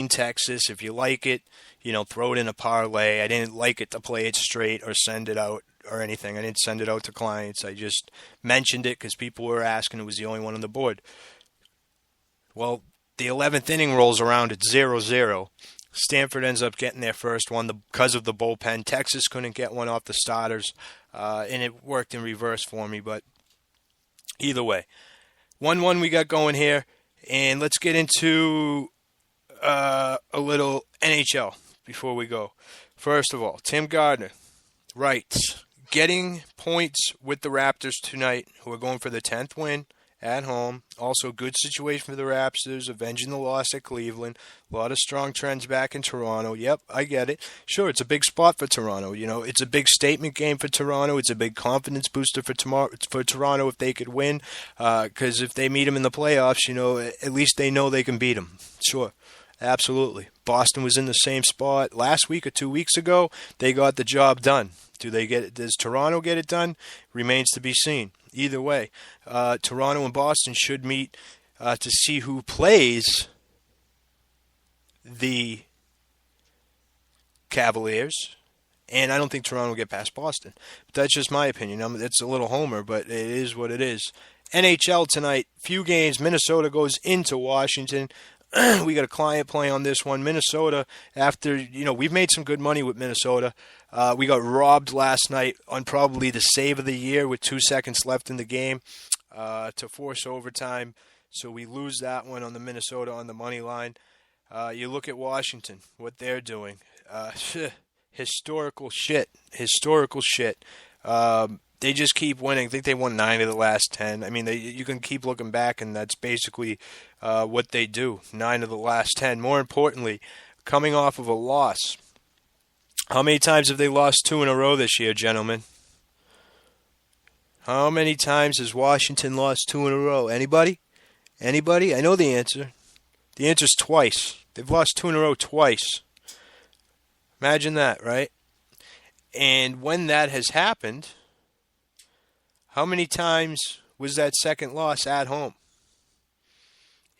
in Texas. If you like it, throw it in a parlay. I didn't like it to play it straight or send it out or anything. I didn't send it out to clients. I just mentioned it because people were asking. It was the only one on the board. Well, the 11th inning rolls around at 0-0. Stanford ends up getting their first one because of the bullpen. Texas couldn't get one off the starters, and it worked in reverse for me. But either way, 1-1 we got going here. And let's get into a little NHL before we go. First of all, Tim Gardner writes, getting points with the Raptors tonight, who are going for the 10th win at home. Also, good situation for the Raptors, avenging the loss at Cleveland. A lot of strong trends back in Toronto. Yep, I get it. Sure, it's a big spot for Toronto. It's a big statement game for Toronto. It's a big confidence booster for Toronto if they could win. Because if they meet them in the playoffs, at least they know they can beat them. Sure, absolutely. Boston was in the same spot last week or 2 weeks ago. They got the job done. Does Toronto get it done? Remains to be seen. Either way, Toronto and Boston should meet to see who plays the Cavaliers. And I don't think Toronto will get past Boston. But that's just my opinion. It's a little homer, but it is what it is. NHL tonight, few games. Minnesota goes into Washington. We got a client play on this one. Minnesota, after, we've made some good money with Minnesota. We got robbed last night on probably the save of the year with 2 seconds left in the game to force overtime. So we lose that one on the Minnesota on the money line. You look at Washington, what they're doing. Historical shit. They just keep winning. I think they won 9 of the last 10. I mean, you can keep looking back, and that's basically what they do. 9 of the last 10. More importantly, coming off of a loss. How many times have they lost 2 in a row this year, gentlemen? How many times has Washington lost 2 in a row? Anybody? I know the answer. The answer's twice. They've lost 2 in a row twice. Imagine that, right? And when that has happened, how many times was that second loss at home?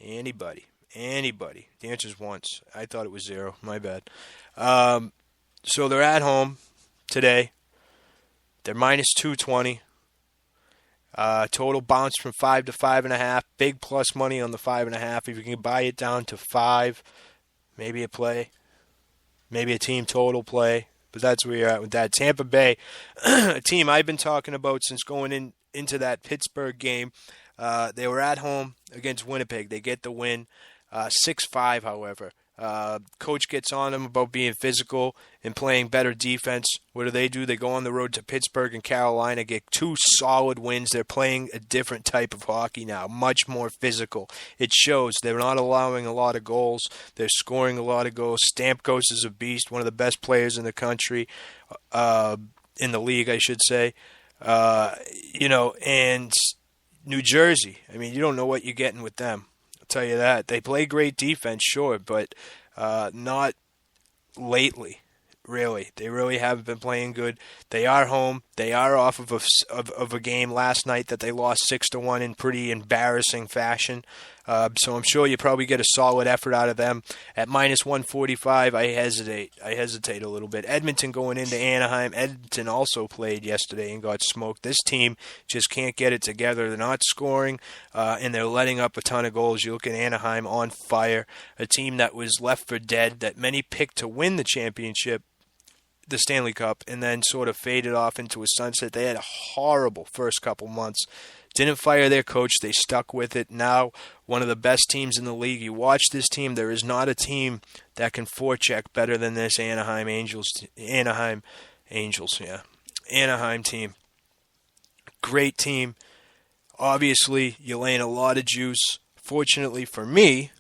Anybody. The answer's once. I thought it was 0. My bad. So they're at home today. They're minus 220. Total bounced from 5 to 5.5. Big plus money on the 5.5. If you can buy it down to 5, maybe a play. Maybe a team total play. But that's where you're at with that. Tampa Bay, a team I've been talking about since going into that Pittsburgh game. They were at home against Winnipeg. They get the win, 6-5, however. Coach gets on them about being physical and playing better defense. What do? They go on the road to Pittsburgh and Carolina, get 2 solid wins. They're playing a different type of hockey now, much more physical. It shows. They're not allowing a lot of goals. They're scoring a lot of goals. Stamkos is a beast, one of the best players in the country, in the league, I should say. And New Jersey, I mean, you don't know what you're getting with them. I'll tell you that. They play great defense, sure, but not lately, really. They really haven't been playing good. They are home. They are off of a game last night that they lost 6-1 in pretty embarrassing fashion. So I'm sure you probably get a solid effort out of them. At minus 145, I hesitate a little bit. Edmonton going into Anaheim. Edmonton also played yesterday and got smoked. This team just can't get it together. They're not scoring, and they're letting up a ton of goals. You look at Anaheim on fire, a team that was left for dead, that many picked to win the championship, the Stanley Cup, and then sort of faded off into a sunset. They had a horrible first couple months. Didn't fire their coach. They stuck with it. Now, one of the best teams in the league. You watch this team. There is not a team that can forecheck better than this Anaheim team. Great team. Obviously, you're laying a lot of juice. Fortunately for me,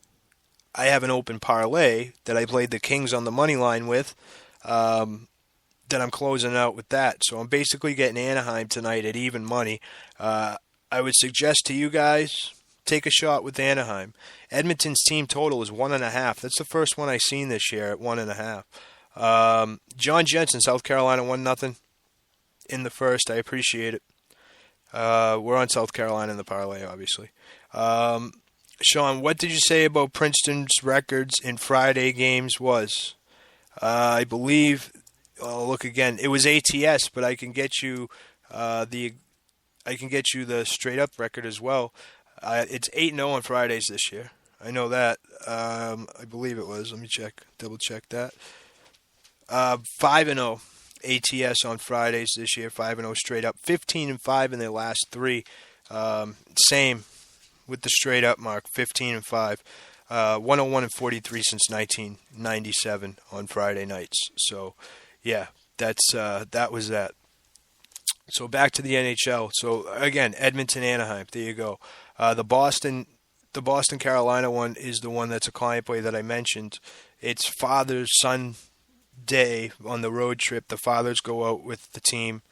I have an open parlay that I played the Kings on the money line with. That I'm closing out with that. So I'm basically getting Anaheim tonight at even money. I would suggest to you guys, take a shot with Anaheim. Edmonton's team total is 1.5. That's the first one I've seen this year at 1.5. John Jensen, South Carolina, 1-0 in the first. I appreciate it. We're on South Carolina in the parlay, obviously. Sean, what did you say about Princeton's records in Friday games was? I believe. I'll look again. It was ATS, but I can get you the straight up record as well. It's 8-0 on Fridays this year. I know that. I believe it was. Let me double check that. 5-0 ATS on Fridays this year. 5-0 straight up. 15-5 in their last three. Same with the straight up mark. 15-5. 101-43 since 1997 on Friday nights. So, yeah, that was that. So back to the NHL. So again, Edmonton, Anaheim. There you go. The Boston Carolina one is the one that's a client play that I mentioned. It's father-son day on the road trip. The fathers go out with the team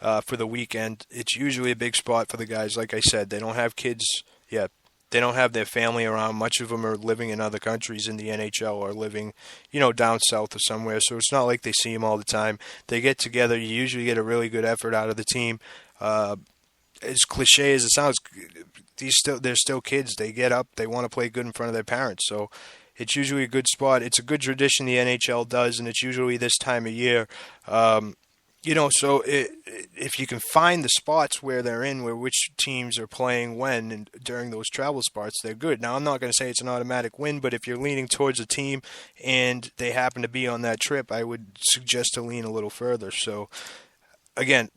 for the weekend. It's usually a big spot for the guys. Like I said, they don't have kids yet. They don't have their family around. Much of them are living in other countries in the NHL or living, down south or somewhere. So it's not like they see them all the time. They get together. You usually get a really good effort out of the team. As cliche as it sounds, they're still kids. They get up. They want to play good in front of their parents. So it's usually a good spot. It's a good tradition the NHL does, and it's usually this time of year. If you can find the spots where they're in, where which teams are playing when and during those travel spots, they're good. Now, I'm not going to say it's an automatic win, but if you're leaning towards a team and they happen to be on that trip, I would suggest to lean a little further. So, again,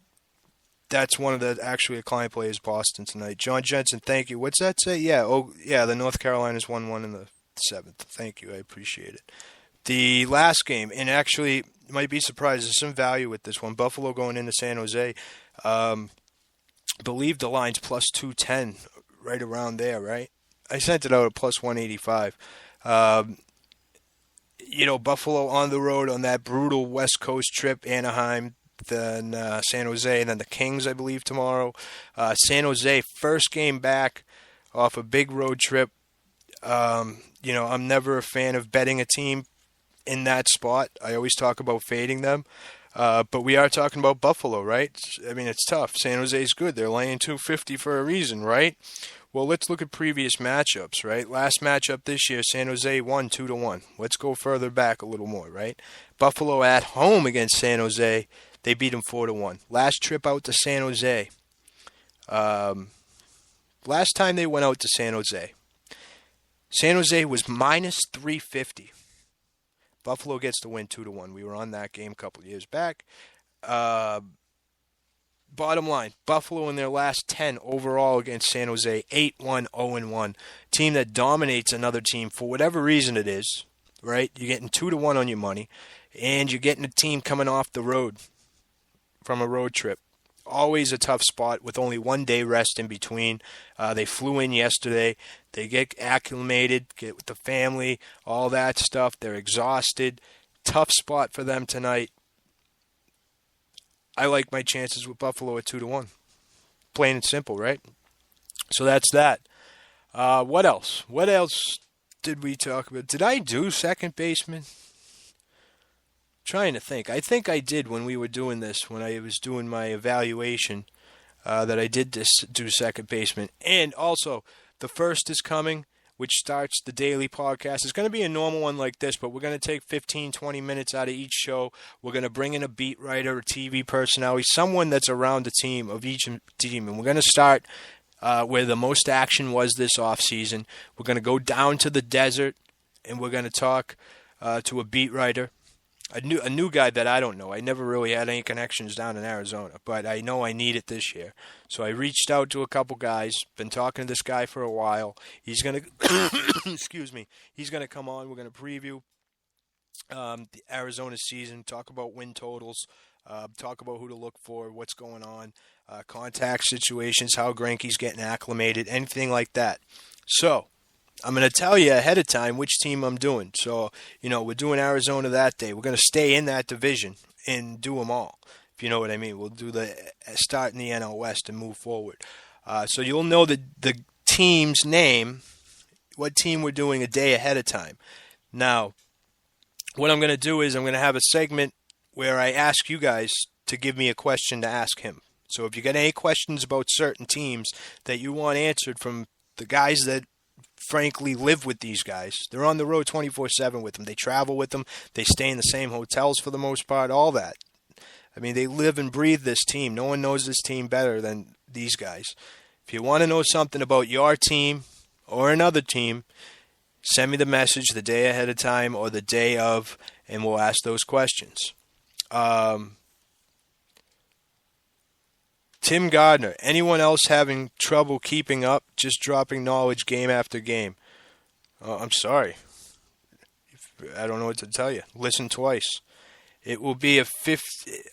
that's one of the actually a client play is Boston tonight. John Jensen, thank you. What's that say? The North Carolina's 1-1 in the 7th. Thank you. I appreciate it. The last game, and actually, you might be surprised, there's some value with this one. Buffalo going into San Jose. Believe the line's plus 210, right around there, right? I sent it out at plus 185. Buffalo on the road on that brutal West Coast trip, Anaheim, then San Jose, and then the Kings, I believe, tomorrow. San Jose, first game back off a big road trip. I'm never a fan of betting a team in that spot. I always talk about fading them. But we are talking about Buffalo, right? I mean, it's tough. San Jose's good. They're laying 250 for a reason, right? Well, let's look at previous matchups, right? Last matchup this year, San Jose won 2-1. Let's go further back a little more, right? Buffalo at home against San Jose, they beat them 4-1. Last trip out to San Jose. Last time they went out to San Jose was minus 350. Buffalo gets the win 2-1. We were on that game a couple of years back. Bottom line, Buffalo in their last 10 overall against San Jose, 8-1, 0-1. Team that dominates another team for whatever reason it is, right? You're getting 2-1 on your money, and you're getting a team coming off the road from a road trip. Always a tough spot with only 1 day rest in between. They flew in yesterday. They get acclimated, get with the family, all that stuff. They're exhausted. Tough spot for them tonight. I like my chances with Buffalo at 2-1. Plain and simple, right? So that's that. What else? What else did we talk about? Did I do second baseman? Trying to think. I think I did when we were doing this, when I was doing my evaluation, that I did do second baseman. And also, the first is coming, which starts the daily podcast. It's going to be a normal one like this, but we're going to take 15, 20 minutes out of each show. We're going to bring in a beat writer, a TV personality, someone that's around the team of each team. And we're going to start where the most action was this offseason. We're going to go down to the desert, and we're going to talk to a beat writer. A new guy that I don't know. I never really had any connections down in Arizona, but I know I need it this year. So I reached out to a couple guys. Been talking to this guy for a while. He's gonna, excuse me. He's gonna come on. We're gonna preview the Arizona season. Talk about win totals. Talk about who to look for. What's going on. Contact situations. How Greinke's getting acclimated. Anything like that. So I'm going to tell you ahead of time which team I'm doing. So, we're doing Arizona that day. We're going to stay in that division and do them all, if you know what I mean. We'll do the start in the NL West and move forward. So you'll know the team's name, what team we're doing a day ahead of time. Now, what I'm going to do is I'm going to have a segment where I ask you guys to give me a question to ask him. So if you got any questions about certain teams that you want answered from the guys that frankly live with these guys. They're on the road 24/7 with them. They travel with them. They stay in the same hotels for the most part, all that. I mean, they live and breathe this team. No one knows this team better than these guys. If you want to know something about your team or another team, send me the message the day ahead of time or the day of, and we'll ask those questions. Tim Gardner, anyone else having trouble keeping up, just dropping knowledge game after game? I'm sorry. I don't know what to tell you. Listen twice. It will be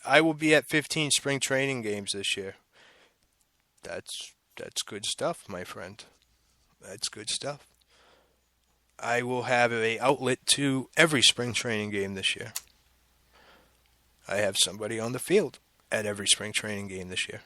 I will be at 15 spring training games this year. That's good stuff, my friend. That's good stuff. I will have an outlet to every spring training game this year. I have somebody on the field at every spring training game this year.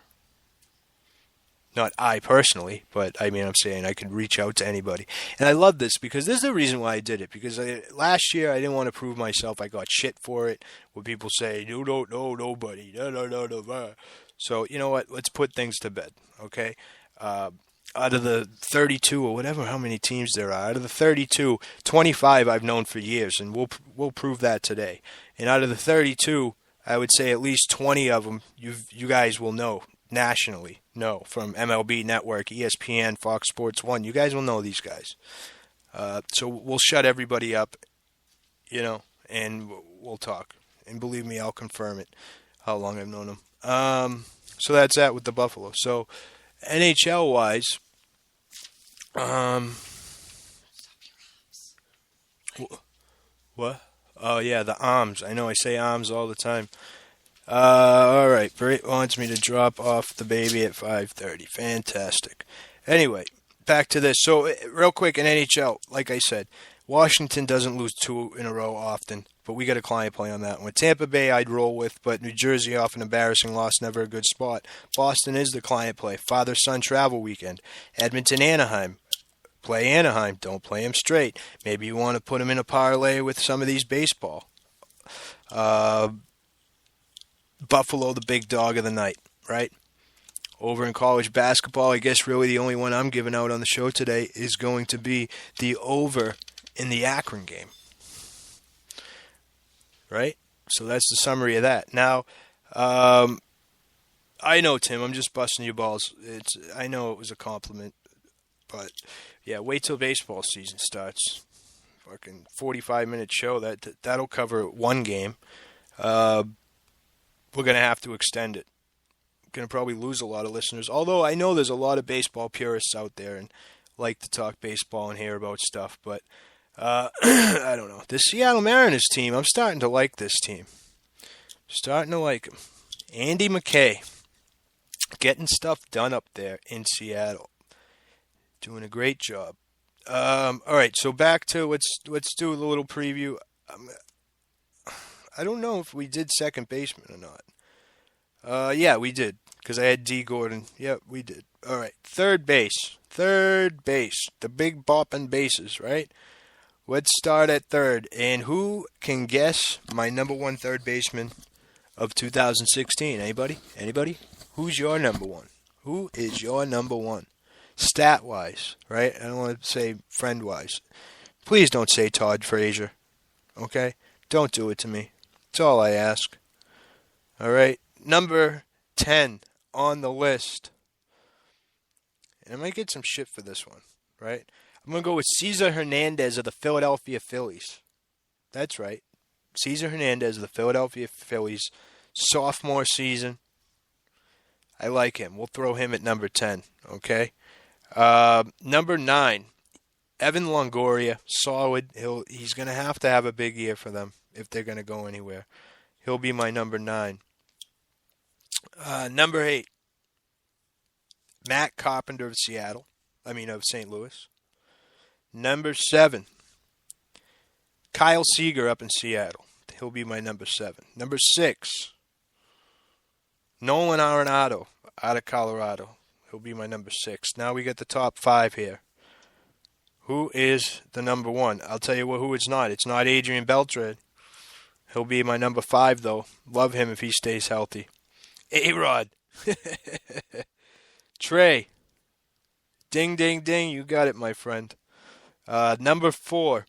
Not I personally, but I mean, I'm saying I could reach out to anybody. And I love this because this is the reason why I did it. Because last year I didn't want to prove myself. I got shit for it. Where people say, you don't know nobody. No. So, you know what? Let's put things to bed, okay? Out of the 32 or whatever, how many teams there are, out of the 32, 25 I've known for years, and we'll prove that today. And out of the 32, I would say at least 20 of them you guys will know nationally. No, from MLB Network, ESPN, Fox Sports 1. You guys will know these guys. So we'll shut everybody up, and we'll talk. And believe me, I'll confirm it, how long I've known them. So that's that with the Buffalo. So NHL-wise, what? Oh, yeah, the arms. I know I say arms all the time. All right, Brett wants me to drop off the baby at 5:30. Fantastic. Anyway, back to this. So, real quick, in NHL, like I said, Washington doesn't lose 2 in a row often, but we got a client play on that one. Tampa Bay I'd roll with, but New Jersey off an embarrassing loss, never a good spot. Boston is the client play. Father-son travel weekend. Edmonton, Anaheim. Play Anaheim. Don't play them straight. Maybe you want to put them in a parlay with some of these baseball. Buffalo, the big dog of the night, right? Over in college basketball, I guess really the only one I'm giving out on the show today is going to be the over in the Akron game. Right? So that's the summary of that. Now, I know, Tim, I'm just busting your balls. I know it was a compliment, but yeah, wait till baseball season starts. Fucking 45-minute show. That'll cover one game. We're going to have to extend it. Going to probably lose a lot of listeners. Although I know there's a lot of baseball purists out there and like to talk baseball and hear about stuff. But I don't know. This Seattle Mariners team, I'm starting to like this team. Starting to like them. Andy McKay. Getting stuff done up there in Seattle. Doing a great job. All right, so back to let's do a little preview. I don't know if we did second baseman or not. Yeah, we did, because I had D. Gordon. Yep, we did. All right, third base. The big bopping bases, right? Let's start at third. And who can guess my number one third baseman of 2016? Anybody? Who's your number one? Who is your number one? Stat-wise, right? I don't want to say friend-wise. Please don't say Todd Frazier, okay? Don't do it to me. That's all I ask. All right, number 10 on the list. And I might get some shit for this one, right? I'm going to go with Cesar Hernandez of the Philadelphia Phillies. That's right. Cesar Hernandez of the Philadelphia Phillies. Sophomore season. I like him. We'll throw him at number 10, okay? Number 9, Evan Longoria. Solid. He's going to have a big year for them if they're going to go anywhere. He'll be my number 9. Number 8, Matt Carpenter of St. Louis. Number 7, Kyle Seager up in Seattle. He'll be my number 7. Number 6, Nolan Arenado out of Colorado. He'll be my number 6. Now we get the top 5 here. Who is the number 1? I'll tell you who it's not. It's not Adrian Beltre. He'll be my number 5, though. Love him if he stays healthy. A-Rod. Trey. Ding, ding, ding. You got it, my friend. Number 4,